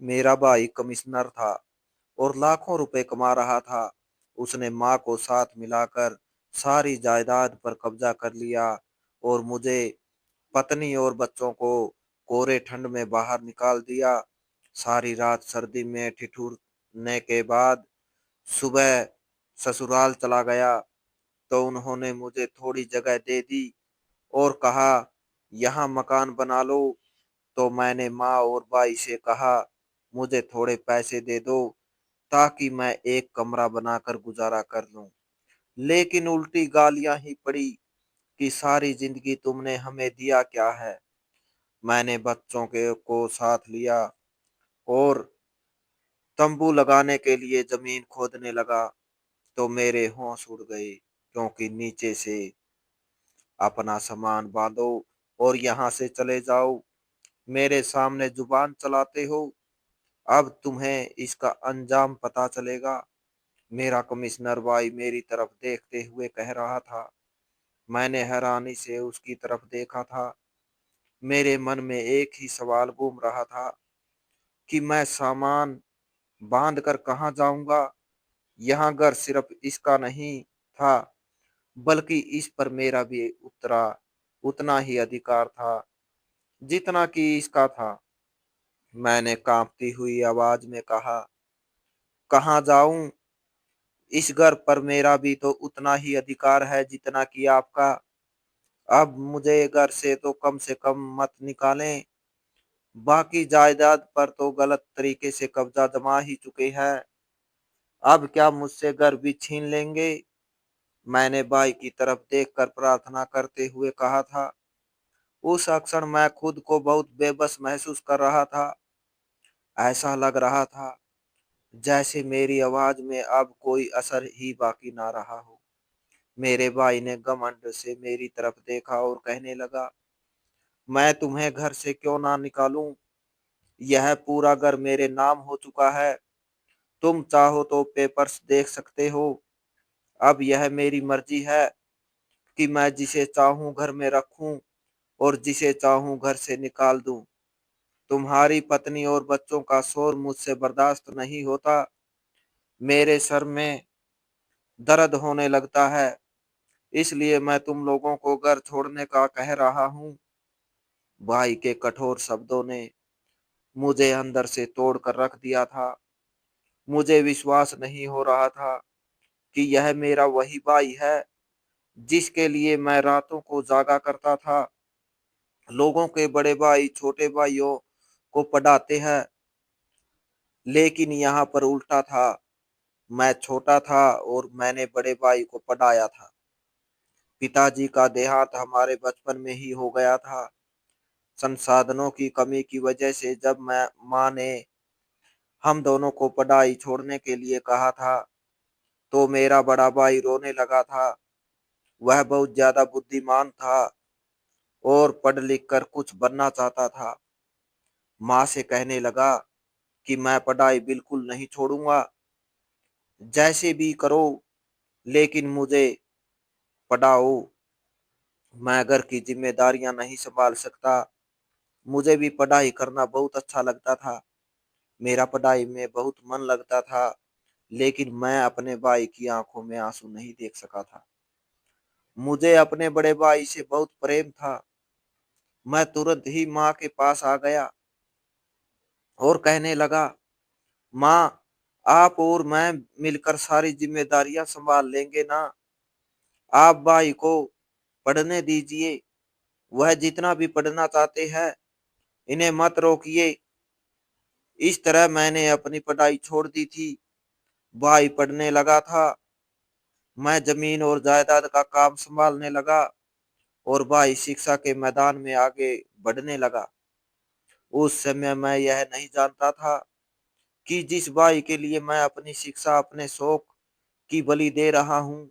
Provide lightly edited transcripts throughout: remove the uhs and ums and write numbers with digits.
मेरा भाई कमिश्नर था और लाखों रुपए कमा रहा था। उसने माँ को साथ मिलाकर सारी जायदाद पर कब्जा कर लिया और मुझे, पत्नी और बच्चों को कोरे ठंड में बाहर निकाल दिया। सारी रात सर्दी में ठिठुरने के बाद सुबह ससुराल चला गया तो उन्होंने मुझे थोड़ी जगह दे दी और कहा, यहाँ मकान बना लो। तो मैंने माँ और भाई से कहा, मुझे थोड़े पैसे दे दो ताकि मैं एक कमरा बनाकर गुजारा कर लूं। लेकिन उल्टी गालियां ही पड़ी कि सारी जिंदगी तुमने हमें दिया क्या है। मैंने बच्चों के को साथ लिया और तंबू लगाने के लिए जमीन खोदने लगा तो मेरे होश उड़ गए, क्योंकि नीचे से अपना सामान बांधो और यहाँ से चले जाओ। मेरे सामने जुबान चलाते हो, अब तुम्हें इसका अंजाम पता चलेगा। मेरा कमिश्नर भाई मेरी तरफ देखते हुए कह रहा था। मैंने हैरानी से उसकी तरफ देखा था। मेरे मन में एक ही सवाल घूम रहा था कि मैं सामान बांध कर कहाँ जाऊंगा। यहाँ घर सिर्फ इसका नहीं था, बल्कि इस पर मेरा भी उतरा उतना ही अधिकार था जितना कि इसका था। मैंने कांपती हुई आवाज में कहा, कहाँ जाऊं? इस घर पर मेरा भी तो उतना ही अधिकार है जितना कि आपका। अब मुझे घर से तो कम से कम मत निकालें। बाकी जायदाद पर तो गलत तरीके से कब्जा जमा ही चुके हैं। अब क्या मुझसे घर भी छीन लेंगे? मैंने भाई की तरफ देखकर प्रार्थना करते हुए कहा था। उस क्षण मैं खुद को बहुत बेबस महसूस कर रहा था। ऐसा लग रहा था जैसे मेरी आवाज में अब कोई असर ही बाकी ना रहा हो। मेरे भाई ने घमंड से मेरी तरफ देखा और कहने लगा, मैं तुम्हें घर से क्यों ना निकालूं? यह पूरा घर मेरे नाम हो चुका है। तुम चाहो तो पेपर्स देख सकते हो। अब यह मेरी मर्जी है कि मैं जिसे चाहूं घर में रखूं और जिसे चाहूं घर से निकाल दूं। तुम्हारी पत्नी और बच्चों का शोर मुझसे बर्दाश्त नहीं होता। मेरे सर में दर्द होने लगता है, इसलिए मैं तुम लोगों को घर छोड़ने का कह रहा हूँ। भाई के कठोर शब्दों ने मुझे अंदर से तोड़ कर रख दिया था। मुझे विश्वास नहीं हो रहा था कि यह मेरा वही भाई है जिसके लिए मैं रातों को जागा करता था। लोगों के बड़े भाई छोटे भाइयों को पढ़ाते हैं, लेकिन यहाँ पर उल्टा था। मैं छोटा था और मैंने बड़े भाई को पढ़ाया था। पिताजी का देहांत हमारे बचपन में ही हो गया था। संसाधनों की कमी की वजह से जब मैं माँ ने हम दोनों को पढ़ाई छोड़ने के लिए कहा था तो मेरा बड़ा भाई रोने लगा था। वह बहुत ज्यादा बुद्धिमान था और पढ़ लिख कर कुछ बनना चाहता था। माँ से कहने लगा कि मैं पढ़ाई बिल्कुल नहीं छोड़ूंगा, जैसे भी करो, लेकिन मुझे पढ़ाओ। मैं घर की जिम्मेदारियां नहीं संभाल सकता। मुझे भी पढ़ाई करना बहुत अच्छा लगता था। मेरा पढ़ाई में बहुत मन लगता था, लेकिन मैं अपने भाई की आंखों में आंसू नहीं देख सका था। मुझे अपने बड़े भाई से बहुत प्रेम था। मैं तुरंत ही माँ के पास आ गया और कहने लगा, माँ, आप और मैं मिलकर सारी जिम्मेदारियां संभाल लेंगे ना। आप भाई को पढ़ने दीजिए। वह जितना भी पढ़ना चाहते हैं, इन्हें मत रोकिए। इस तरह मैंने अपनी पढ़ाई छोड़ दी थी। भाई पढ़ने लगा था, मैं जमीन और जायदाद का काम संभालने लगा और भाई शिक्षा के मैदान में आगे बढ़ने लगा। उस समय मैं यह नहीं जानता था कि जिस भाई के लिए मैं अपनी शिक्षा, अपने शौक की बलि दे रहा हूँ,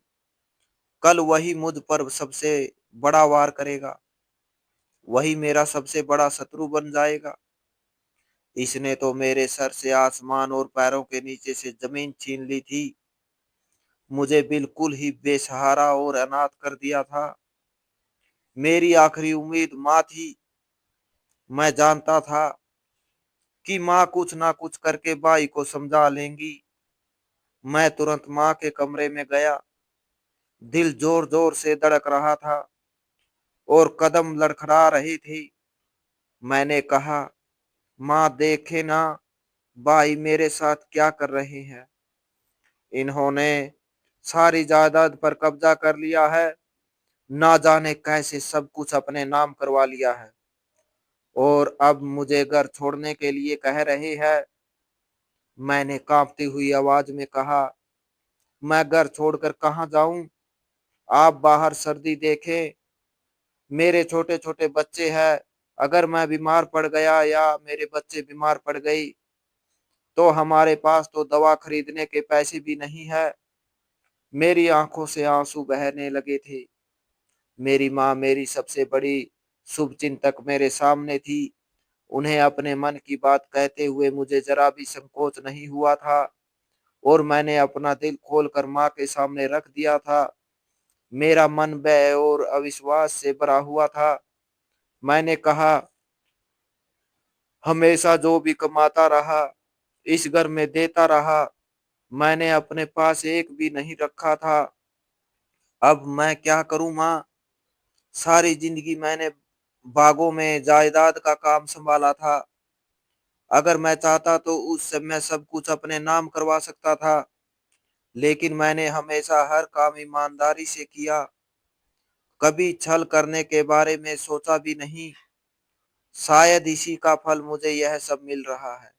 कल वही मुझ पर सबसे बड़ा वार करेगा। वही मेरा सबसे बड़ा शत्रु बन जाएगा। इसने तो मेरे सर से आसमान और पैरों के नीचे से जमीन छीन ली थी। मुझे बिल्कुल ही बेसहारा और अनाथ कर दिया था। मेरी आखिरी उम्मीद माँ थी। मैं जानता था कि माँ कुछ ना कुछ करके भाई को समझा लेंगी। मैं तुरंत माँ के कमरे में गया। दिल जोर जोर से धड़क रहा था और कदम लड़खड़ा रही थी। मैंने कहा, माँ देखे ना, भाई मेरे साथ क्या कर रहे हैं। इन्होंने सारी जायदाद पर कब्जा कर लिया है। ना जाने कैसे सब कुछ अपने नाम करवा लिया है और अब मुझे घर छोड़ने के लिए कह रहे हैं। मैंने कांपती हुई आवाज में कहा, मैं घर छोड़कर कहाँ जाऊं। आप बाहर सर्दी देखें, मेरे छोटे छोटे बच्चे हैं। अगर मैं बीमार पड़ गया या मेरे बच्चे बीमार पड़ गई तो हमारे पास तो दवा खरीदने के पैसे भी नहीं है। मेरी आंखों से आंसू बहने लगे थे। मेरी माँ, मेरी सबसे बड़ी शुभचिंतक, मेरे सामने थी। उन्हें अपने मन की बात कहते हुए मुझे जरा भी संकोच नहीं हुआ था और मैंने अपना दिल खोलकर माँ के सामने रख दिया था। मेरा मन भय और अविश्वास से भरा हुआ था। मैंने कहा, हमेशा जो भी कमाता रहा, इस घर में देता रहा। मैंने अपने पास एक भी नहीं रखा था। अब मैं क्या करूं माँ। सारी जिंदगी मैंने बागों में जायदाद का काम संभाला था। अगर मैं चाहता तो उस समय सब कुछ अपने नाम करवा सकता था, लेकिन मैंने हमेशा हर काम ईमानदारी से किया। कभी छल करने के बारे में सोचा भी नहीं। शायद इसी का फल मुझे यह सब मिल रहा है।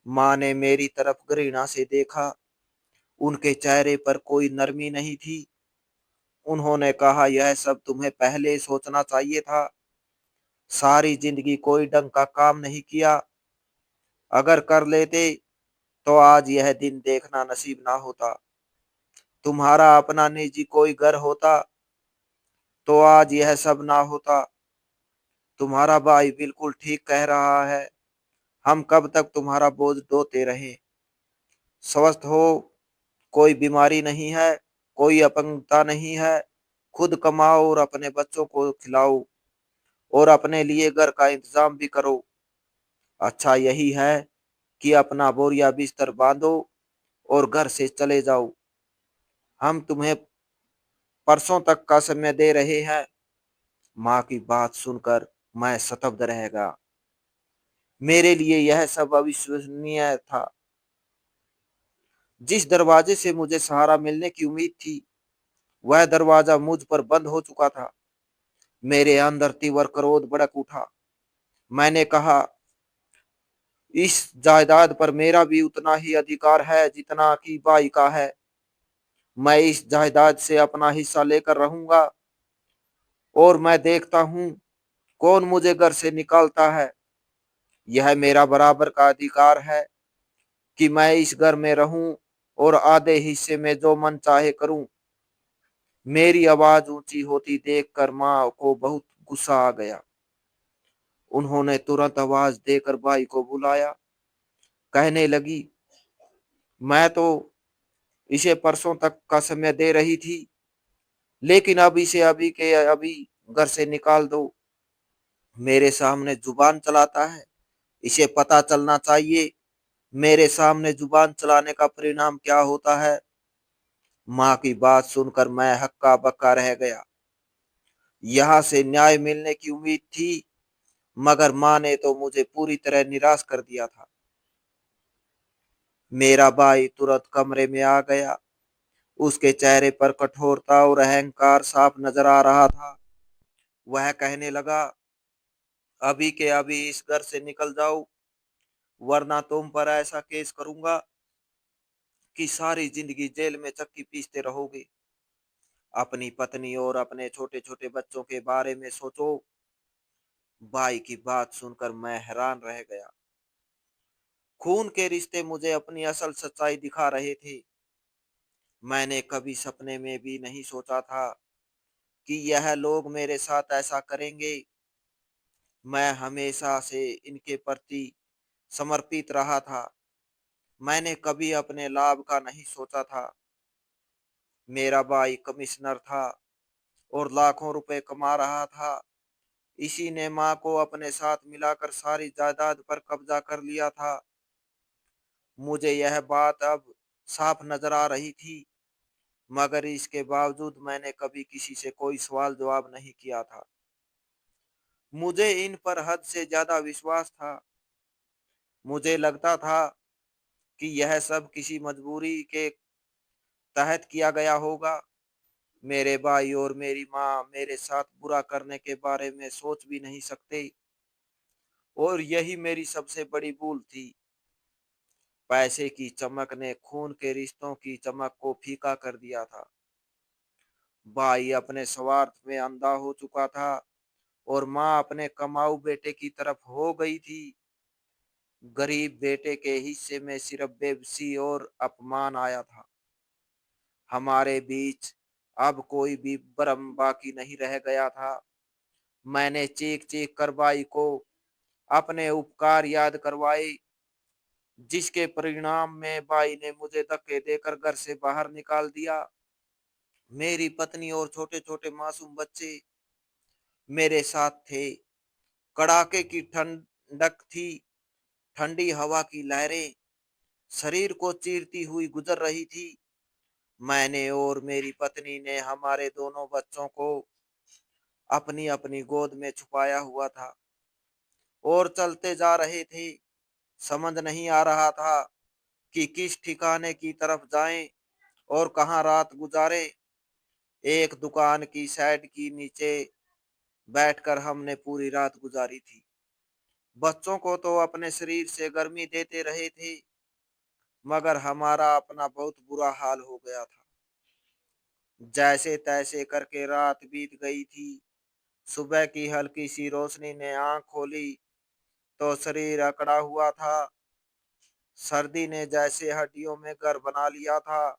माँ ने मेरी तरफ घृणा से देखा। उनके चेहरे पर कोई नरमी नहीं थी। उन्होंने कहा, यह सब तुम्हें पहले सोचना चाहिए था। सारी जिंदगी कोई ढंग का काम नहीं किया। अगर कर लेते तो आज यह दिन देखना नसीब ना होता। तुम्हारा अपना निजी कोई घर होता तो आज यह सब ना होता। तुम्हारा भाई बिल्कुल ठीक कह रहा है। हम कब तक तुम्हारा बोझ ढोते रहे। स्वस्थ हो, कोई बीमारी नहीं है, कोई अपंगता नहीं है। खुद कमाओ और अपने बच्चों को खिलाओ और अपने लिए घर का इंतजाम भी करो। अच्छा यही है कि अपना बोरिया बिस्तर बांधो और घर से चले जाओ। हम तुम्हें परसों तक का समय दे रहे हैं। माँ की बात सुनकर मैं स्तब्ध रह गया। मेरे लिए यह सब अविश्वसनीय था। जिस दरवाजे से मुझे सहारा मिलने की उम्मीद थी, वह दरवाजा मुझ पर बंद हो चुका था। मेरे अंदर तीव्र क्रोध भड़क उठा। मैंने कहा, इस जायदाद पर मेरा भी उतना ही अधिकार है जितना कि भाई का है। मैं इस जायदाद से अपना हिस्सा लेकर रहूंगा और मैं देखता हूँ कौन मुझे घर से निकालता है। यह मेरा बराबर का अधिकार है कि मैं इस घर में रहूं और आधे हिस्से में जो मन चाहे करूं। मेरी आवाज ऊंची होती देखकर माँ को बहुत गुस्सा आ गया। उन्होंने तुरंत आवाज देकर भाई को बुलाया। कहने लगी, मैं तो इसे परसों तक का समय दे रही थी, लेकिन अब इसे अभी के अभी घर से निकाल दो। मेरे सामने जुबान चलाता है, इसे पता चलना चाहिए मेरे सामने जुबान चलाने का परिणाम क्या होता है। माँ की बात सुनकर मैं हक्का बक्का रह गया। यहाँ से न्याय मिलने की उम्मीद थी, मगर माँ ने तो मुझे पूरी तरह निराश कर दिया था। मेरा भाई तुरंत कमरे में आ गया। उसके चेहरे पर कठोरता और अहंकार साफ नजर आ रहा था। वह कहने लगा, अभी के अभी इस घर से निकल जाओ, वरना तुम पर ऐसा केस करूंगा कि सारी जिंदगी जेल में चक्की पीसते रहोगे। अपनी पत्नी और अपने छोटे छोटे बच्चों के बारे में सोचो। भाई की बात सुनकर मैं हैरान रह गया। खून के रिश्ते मुझे अपनी असल सच्चाई दिखा रहे थे। मैंने कभी सपने में भी नहीं सोचा था कि यह लोग मेरे साथ ऐसा करेंगे। मैं हमेशा से इनके प्रति समर्पित रहा था। मैंने कभी अपने लाभ का नहीं सोचा था। मेरा भाई कमिश्नर था और लाखों रुपए कमा रहा था। इसी ने माँ को अपने साथ मिलाकर सारी जायदाद पर कब्जा कर लिया था। मुझे यह बात अब साफ नजर आ रही थी, मगर इसके बावजूद मैंने कभी किसी से कोई सवाल जवाब नहीं किया था। मुझे इन पर हद से ज्यादा विश्वास था। मुझे लगता था कि यह सब किसी मजबूरी के तहत किया गया होगा। मेरे भाई और मेरी माँ मेरे साथ बुरा करने के बारे में सोच भी नहीं सकते, और यही मेरी सबसे बड़ी भूल थी। पैसे की चमक ने खून के रिश्तों की चमक को फीका कर दिया था। भाई अपने स्वार्थ में अंधा हो चुका था, और माँ अपने कमाऊ बेटे की तरफ हो गई थी। गरीब बेटे के हिस्से में सिर्फ बेबसी और अपमान आया था। हमारे बीच अब कोई भी भ्रम बाकी नहीं रह गया था। मैंने चीख चीख कर भाई को अपने उपकार याद करवाए, जिसके परिणाम में भाई ने मुझे धक्के देकर घर से बाहर निकाल दिया। मेरी पत्नी और छोटे छोटे मासूम बच्चे मेरे साथ थे। कड़ाके की ठंडक थी। ठंडी हवा की लहरें शरीर को चीरती हुई गुजर रही थी। मैंने और मेरी पत्नी ने हमारे दोनों बच्चों को अपनी अपनी गोद में छुपाया हुआ था और चलते जा रहे थे। समझ नहीं आ रहा था कि किस ठिकाने की तरफ जाएं और कहाँ रात गुजारे। एक दुकान की साइड की नीचे बैठकर हमने पूरी रात गुजारी थी। बच्चों को तो अपने शरीर से गर्मी देते रहे थे, मगर हमारा अपना बहुत बुरा हाल हो गया था। जैसे तैसे करके रात बीत गई थी। सुबह की हल्की सी रोशनी ने आंख खोली तो शरीर अकड़ा हुआ था। सर्दी ने जैसे हड्डियों में घर बना लिया था।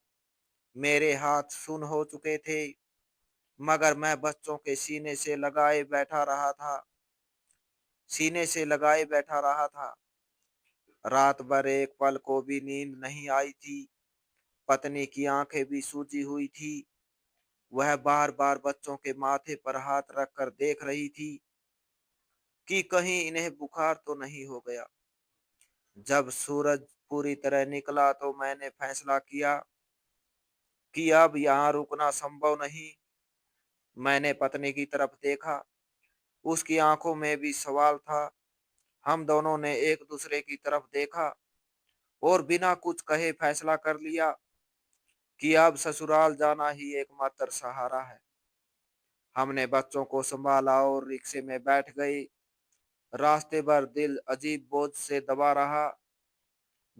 मेरे हाथ सुन हो चुके थे, मगर मैं बच्चों के सीने से लगाए बैठा रहा था। रात भर एक पल को भी नींद नहीं आई थी। पत्नी की आंखें भी सूजी हुई थी। वह बार बार बच्चों के माथे पर हाथ रखकर देख रही थी कि कहीं इन्हें बुखार तो नहीं हो गया। जब सूरज पूरी तरह निकला तो मैंने फैसला किया कि अब यहाँ रुकना संभव नहीं। मैंने पत्नी की तरफ देखा। उसकी आंखों में भी सवाल था। हम दोनों ने एक दूसरे की तरफ देखा और बिना कुछ कहे फैसला कर लिया कि अब ससुराल जाना ही एकमात्र सहारा है। हमने बच्चों को संभाला और रिक्शे में बैठ गए। रास्ते भर दिल अजीब बोझ से दबा रहा।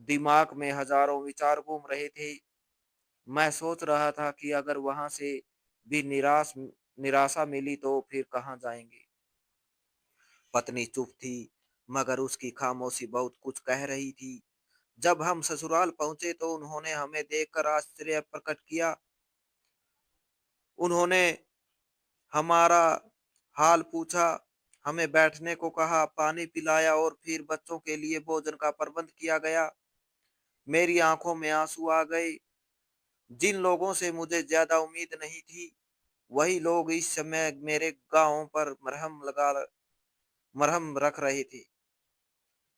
दिमाग में हजारों विचार घूम रहे थे। मैं सोच रहा था कि अगर वहां से भी निराशा मिली तो फिर कहाँ जाएंगे। पत्नी चुप थी, मगर उसकी खामोशी बहुत कुछ कह रही थी। जब हम ससुराल पहुंचे तो उन्होंने हमें देखकर आश्चर्य प्रकट किया। उन्होंने हमारा हाल पूछा, हमें बैठने को कहा, पानी पिलाया और फिर बच्चों के लिए भोजन का प्रबंध किया गया। मेरी आंखों में आंसू आ गए। जिन लोगों से मुझे ज्यादा उम्मीद नहीं थी, वही लोग इस समय मेरे गांव पर मरहम रख रहे थे।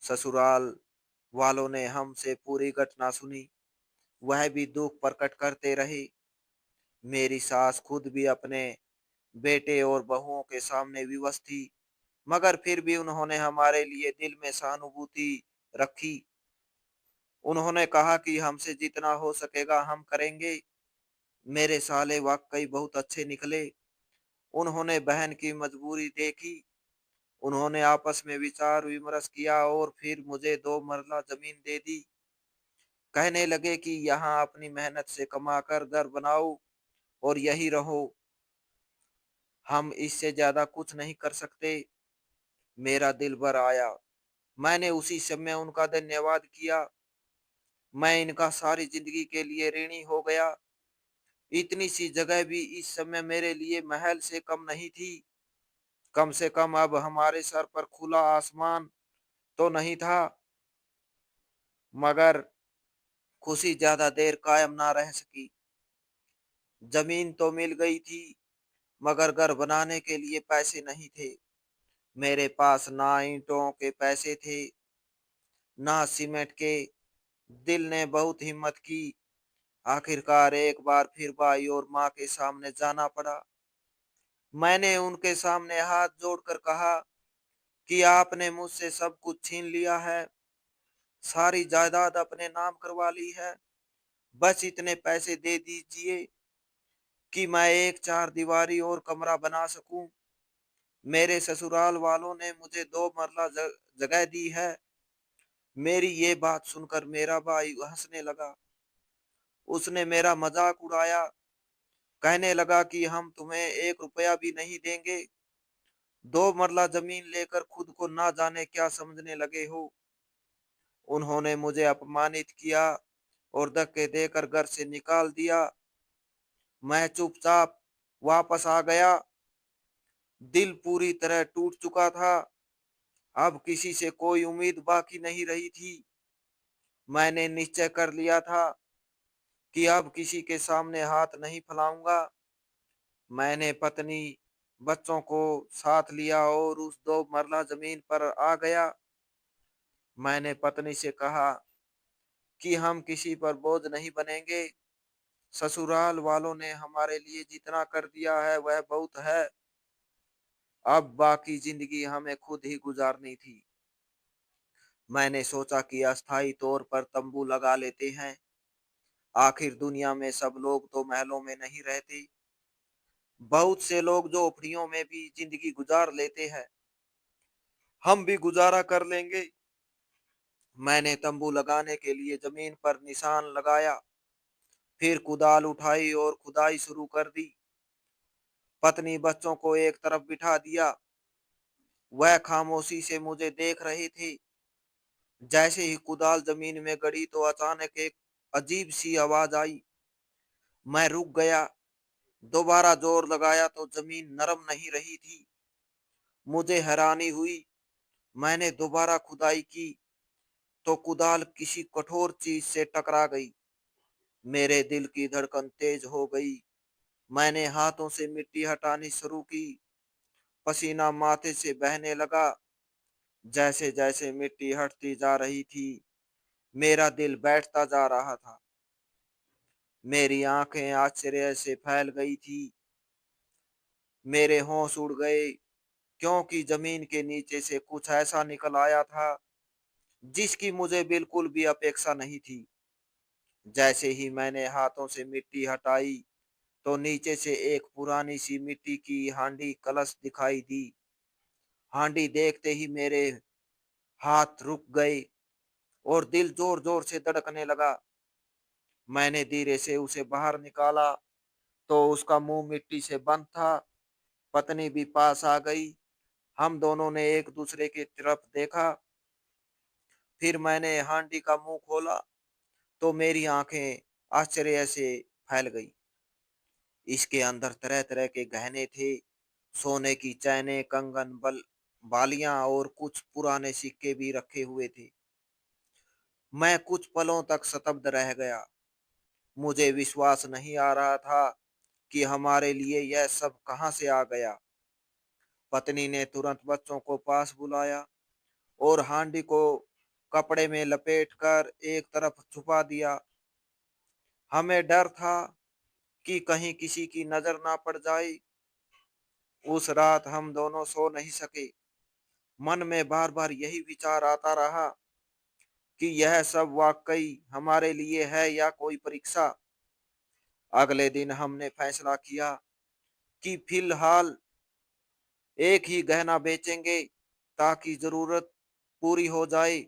ससुराल वालों ने हमसे पूरी घटना सुनी। वह भी दुख प्रकट करते रहे। मेरी सास खुद भी अपने बेटे और बहुओं के सामने विवश थी, मगर फिर भी उन्होंने हमारे लिए दिल में सहानुभूति रखी। उन्होंने कहा कि हमसे जितना हो सकेगा हम करेंगे। मेरे साले वाकई बहुत अच्छे निकले। उन्होंने बहन की मजबूरी देखी। उन्होंने आपस में विचार विमर्श किया और फिर मुझे 2 मरला जमीन दे दी। कहने लगे कि यहाँ अपनी मेहनत से कमाकर घर बनाओ और यही रहो। हम इससे ज्यादा कुछ नहीं कर सकते। मेरा दिल भर आया। मैंने उसी समय उनका धन्यवाद किया। मैं इनका सारी जिंदगी के लिए ऋणी हो गया। इतनी सी जगह भी इस समय मेरे लिए महल से कम नहीं थी। कम से कम अब हमारे सर पर खुला आसमान तो नहीं था। मगर खुशी ज्यादा देर कायम ना रह सकी। जमीन तो मिल गई थी, मगर घर बनाने के लिए पैसे नहीं थे। मेरे पास ना ईंटों के पैसे थे, ना सीमेंट के। दिल ने बहुत हिम्मत की। आखिरकार एक बार फिर भाई और माँ के सामने जाना पड़ा। मैंने उनके सामने हाथ जोड़कर कहा कि आपने मुझसे सब कुछ छीन लिया है, सारी जायदाद अपने नाम करवा ली है। बस इतने पैसे दे दीजिए कि मैं एक चार दीवारी और कमरा बना सकूं। मेरे ससुराल वालों ने मुझे दो मरला जगह दी है। मेरी ये बात सुनकर मेरा भाई हंसने लगा। उसने मेरा मजाक उड़ाया, कहने लगा कि हम तुम्हें 1 रुपया भी नहीं देंगे। 2 मरला जमीन लेकर खुद को ना जाने क्या समझने लगे हो। उन्होंने मुझे अपमानित किया और धक्के देकर घर से निकाल दिया। मैं चुपचाप वापस आ गया। दिल पूरी तरह टूट चुका था। अब किसी से कोई उम्मीद बाकी नहीं रही थी। मैंने निश्चय कर लिया था कि अब किसी के सामने हाथ नहीं फैलाऊंगा। मैंने पत्नी, बच्चों को साथ लिया और उस 2 मरला जमीन पर आ गया। मैंने पत्नी से कहा कि हम किसी पर बोझ नहीं बनेंगे। ससुराल वालों ने हमारे लिए जितना कर दिया है वह बहुत है। अब बाकी जिंदगी हमें खुद ही गुजारनी थी। मैंने सोचा कि अस्थाई तौर पर तंबू लगा लेते हैं। आखिर दुनिया में सब लोग तो महलों में नहीं रहते। बहुत से लोग झोपड़ियों में भी जिंदगी गुजार लेते हैं। हम भी गुजारा कर लेंगे। मैंने तंबू लगाने के लिए जमीन पर निशान लगाया, फिर कुदाल उठाई और खुदाई शुरू कर दी। पत्नी बच्चों को एक तरफ बिठा दिया। वह खामोशी से मुझे देख रही थी। जैसे ही कुदाल जमीन में गड़ी तो अचानक एक अजीब सी आवाज आई। मैं रुक गया। दोबारा जोर लगाया तो जमीन नरम नहीं रही थी। मुझे हैरानी हुई। मैंने दोबारा खुदाई की तो कुदाल किसी कठोर चीज से टकरा गई। मेरे दिल की धड़कन तेज हो गई। मैंने हाथों से मिट्टी हटानी शुरू की। पसीना माथे से बहने लगा। जैसे जैसे मिट्टी हटती जा रही थी, मेरा दिल बैठता जा रहा था। मेरी आंखें आश्चर्य से फैल गई थी। मेरे होश उड़ गए, क्योंकि जमीन के नीचे से कुछ ऐसा निकल आया था जिसकी मुझे बिल्कुल भी अपेक्षा नहीं थी। जैसे ही मैंने हाथों से मिट्टी हटाई तो नीचे से एक पुरानी सी मिट्टी की हांडी कलश दिखाई दी। हांडी देखते ही मेरे हाथ रुक गए और दिल जोर जोर से धड़कने लगा। मैंने धीरे से उसे बाहर निकाला तो उसका मुंह मिट्टी से बंद था। पत्नी भी पास आ गई। हम दोनों ने एक दूसरे की तरफ देखा। फिर मैंने हांडी का मुंह खोला तो मेरी आंखें आश्चर्य से फैल गई। इसके अंदर तरह तरह के गहने थे। सोने की चैनें, कंगन, बालियां और कुछ पुराने सिक्के भी रखे हुए थे। मैं कुछ पलों तक स्तब्ध रह गया। मुझे विश्वास नहीं आ रहा था कि हमारे लिए यह सब कहां से आ गया। पत्नी ने तुरंत बच्चों को पास बुलाया और हांडी को कपड़े में लपेटकर एक तरफ छुपा दिया। हमें डर था कि कहीं किसी की नजर ना पड़ जाए। उस रात हम दोनों सो नहीं सके। मन में बार बार यही विचार आता रहा कि यह सब वाकई हमारे लिए है या कोई परीक्षा। अगले दिन हमने फैसला किया कि फिलहाल एक ही गहना बेचेंगे ताकि जरूरत पूरी हो जाए।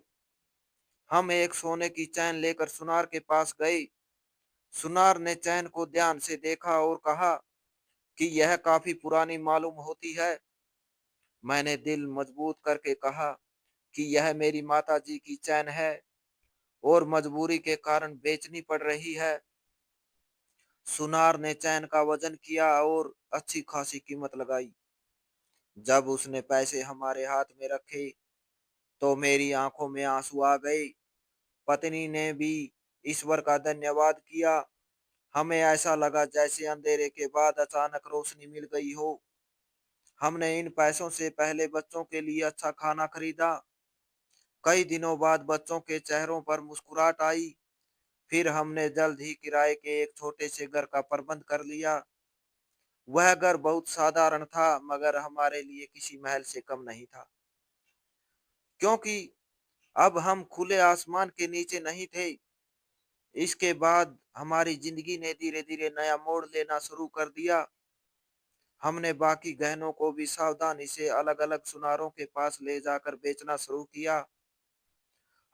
हम एक सोने की चैन लेकर सुनार के पास गए। सुनार ने चैन को ध्यान से देखा और कहा कि यह काफी पुरानी मालूम होती है। मैंने दिल मजबूत करके कहा कि यह मेरी माता जी की चैन है और मजबूरी के कारण बेचनी पड़ रही है। सुनार ने चैन का वजन किया और अच्छी खासी कीमत लगाई। जब उसने पैसे हमारे हाथ में रखे तो मेरी आंखों में आंसू आ गए। पत्नी ने भी ईश्वर का धन्यवाद किया। हमें ऐसा लगा जैसे अंधेरे के बाद अचानक रोशनी मिल गई हो। हमने इन पैसों से पहले बच्चों के लिए अच्छा खाना खरीदा। कई दिनों बाद बच्चों के चेहरों पर मुस्कुराहट आई। फिर हमने जल्द ही किराए के एक छोटे से घर का प्रबंध कर लिया। वह घर बहुत साधारण था, मगर हमारे लिए किसी महल से कम नहीं था, क्योंकि अब हम खुले आसमान के नीचे नहीं थे। इसके बाद हमारी जिंदगी ने धीरे धीरे नया मोड़ लेना शुरू कर दिया। हमने बाकी गहनों को भी सावधानी से अलग अलग सुनारों के पास ले जाकर बेचना शुरू किया।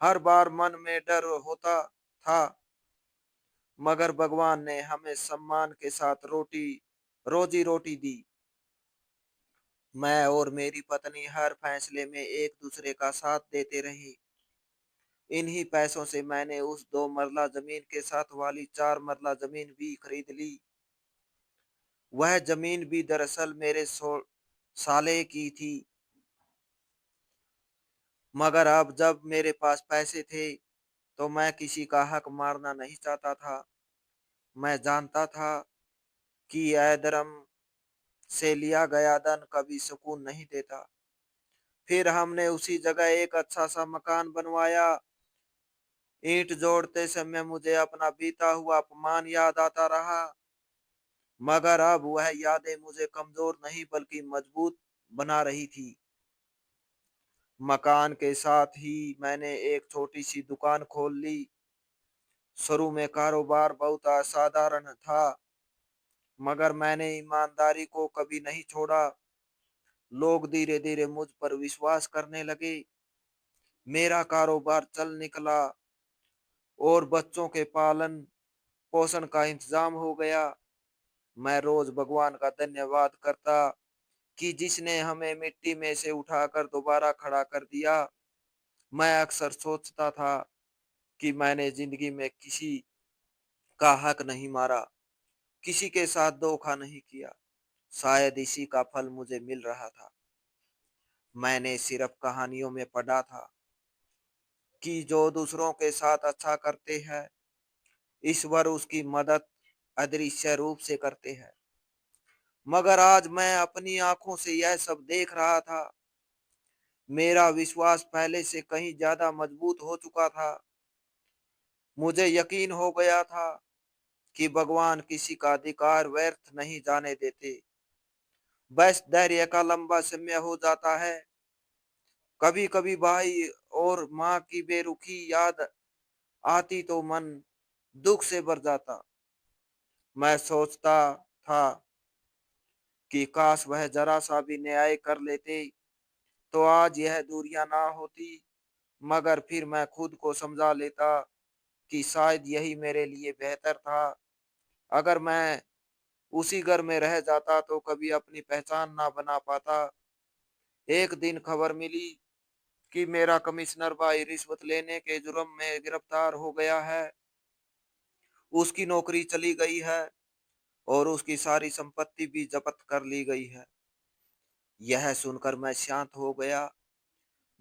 हर बार मन में डर होता था, मगर भगवान ने हमें सम्मान के साथ रोजी रोटी दी। मैं और मेरी पत्नी हर फैसले में एक दूसरे का साथ देते रहे। इन्हीं पैसों से मैंने उस 2 मरला जमीन के साथ वाली 4 मरला जमीन भी खरीद ली। वह जमीन भी दरअसल मेरे साले की थी, मगर अब जब मेरे पास पैसे थे, तो मैं किसी का हक मारना नहीं चाहता था। मैं जानता था कि यह धर्म से लिया गया धन कभी सुकून नहीं देता। फिर हमने उसी जगह एक अच्छा सा मकान बनवाया। ईंट जोड़ते समय मुझे अपना बीता हुआ अपमान याद आता रहा, मगर अब वह यादें मुझे कमजोर नहीं बल्कि मजबूत बना रही थी। मकान के साथ ही मैंने एक छोटी सी दुकान खोल ली। शुरू में कारोबार बहुत असाधारण था, मगर मैंने ईमानदारी को कभी नहीं छोड़ा। लोग धीरे धीरे मुझ पर विश्वास करने लगे। मेरा कारोबार चल निकला और बच्चों के पालन पोषण का इंतजाम हो गया। मैं रोज भगवान का धन्यवाद करता कि जिसने हमें मिट्टी में से उठाकर दोबारा खड़ा कर दिया। मैं अक्सर सोचता था कि मैंने जिंदगी में किसी का हक नहीं मारा, किसी के साथ धोखा नहीं किया। शायद इसी का फल मुझे मिल रहा था। मैंने सिर्फ कहानियों में पढ़ा था कि जो दूसरों के साथ अच्छा करते हैं, ईश्वर उसकी मदद अदृश्य रूप से करते हैं। मगर आज मैं अपनी आंखों से यह सब देख रहा था। मेरा विश्वास पहले से कहीं ज्यादा मजबूत हो चुका था। मुझे यकीन हो गया था कि भगवान किसी का अधिकार व्यर्थ नहीं जाने देते। बस धैर्य का लंबा समय हो जाता है। कभी कभी भाई और माँ की बेरुखी याद आती तो मन दुख से भर जाता। मैं सोचता था कि काश वह जरा सा भी न्याय कर लेते, तो आज यह दूरियां ना होती। मगर फिर मैं खुद को समझा लेता कि शायद यही मेरे लिए बेहतर था। अगर मैं उसी घर में रह जाता तो कभी अपनी पहचान ना बना पाता। एक दिन खबर मिली कि मेरा कमिश्नर भाई रिश्वत लेने के जुर्म में गिरफ्तार हो गया है। उसकी नौकरी चली गई है और उसकी सारी संपत्ति भी जब्त कर ली गई है। यह सुनकर मैं शांत हो गया।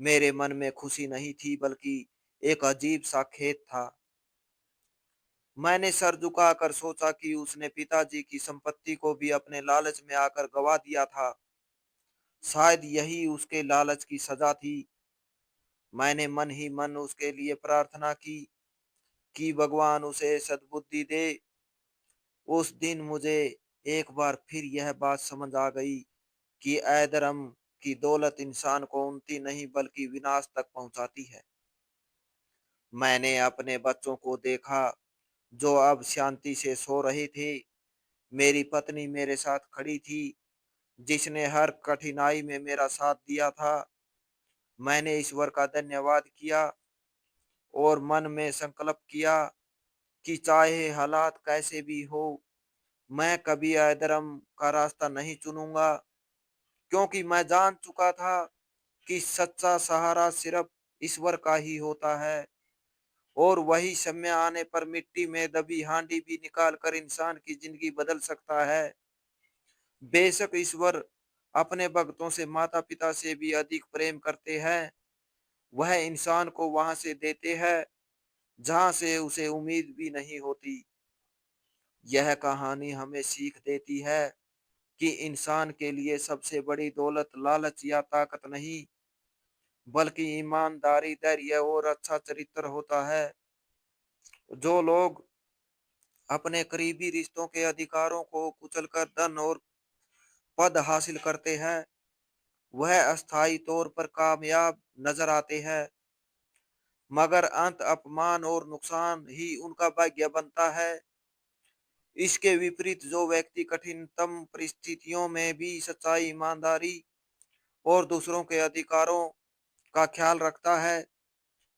मेरे मन में खुशी नहीं थी, बल्कि एक अजीब सा खेद था। मैंने सर झुकाकर सोचा कि उसने पिताजी की संपत्ति को भी अपने लालच में आकर गवा दिया था। शायद यही उसके लालच की सजा थी। मैंने मन ही मन उसके लिए प्रार्थना की कि भगवान उसे सद्बुद्धि दे। उस दिन मुझे एक बार फिर यह बात समझ आ गई कि अधर्म की दौलत इंसान को उन्नति नहीं बल्कि विनाश तक पहुंचाती है। मैंने अपने बच्चों को देखा जो अब शांति से सो रहे थे। मेरी पत्नी मेरे साथ खड़ी थी, जिसने हर कठिनाई में मेरा साथ दिया था। मैंने ईश्वर का धन्यवाद किया और मन में संकल्प किया कि चाहे हालात कैसे भी हो, मैं कभी अधर्म का रास्ता नहीं चुनूंगा, क्योंकि मैं जान चुका था कि सच्चा सहारा सिर्फ ईश्वर का ही होता है। और वही समय आने पर मिट्टी में दबी हांडी भी निकाल कर इंसान की जिंदगी बदल सकता है। बेशक ईश्वर अपने भक्तों से माता पिता से भी अधिक प्रेम करते हैं। वह इंसान को वहां से देते हैं जहां से उसे उम्मीद भी नहीं होती। यह कहानी हमें सीख देती है कि इंसान के लिए सबसे बड़ी दौलत लालच या ताकत नहीं, बल्कि ईमानदारी, धैर्य और अच्छा चरित्र होता है। जो लोग अपने करीबी रिश्तों के अधिकारों को कुचलकर धन और पद हासिल करते हैं, वह अस्थायी तौर पर कामयाब नजर आते हैं, मगर अंत अपमान और नुकसान ही उनका भाग्य बनता है। इसके विपरीत जो व्यक्ति कठिनतम परिस्थितियों में भी सच्चाई, ईमानदारी और दूसरों के अधिकारों का ख्याल रखता है,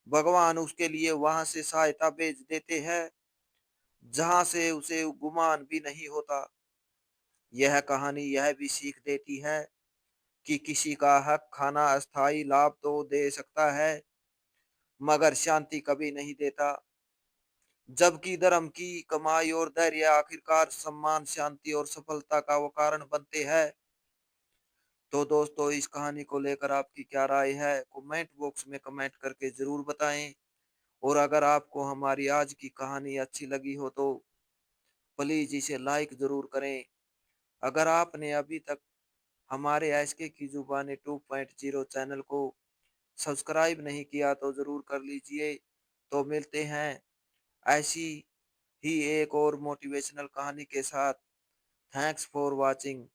भगवान उसके लिए वहां से सहायता भेज देते हैं जहां से उसे गुमान भी नहीं होता। यह कहानी यह भी सीख देती है कि किसी का हक खाना अस्थायी लाभ तो दे सकता है, मगर शांति कभी नहीं देता। जबकि धर्म की कमाई और धैर्य आखिरकार सम्मान, शांति और सफलता का वो कारण बनते हैं। तो दोस्तों, इस कहानी को लेकर आपकी क्या राय है, कमेंट बॉक्स में कमेंट करके जरूर बताएं। और अगर आपको हमारी आज की कहानी अच्छी लगी हो तो प्लीज इसे लाइक जरूर करें। अगर आपने अभी तक हमारे एसके की जुबानी 2.0 चैनल को सब्सक्राइब नहीं किया तो जरूर कर लीजिए। तो मिलते हैं ऐसी ही एक और मोटिवेशनल कहानी के साथ। Thanks for watching.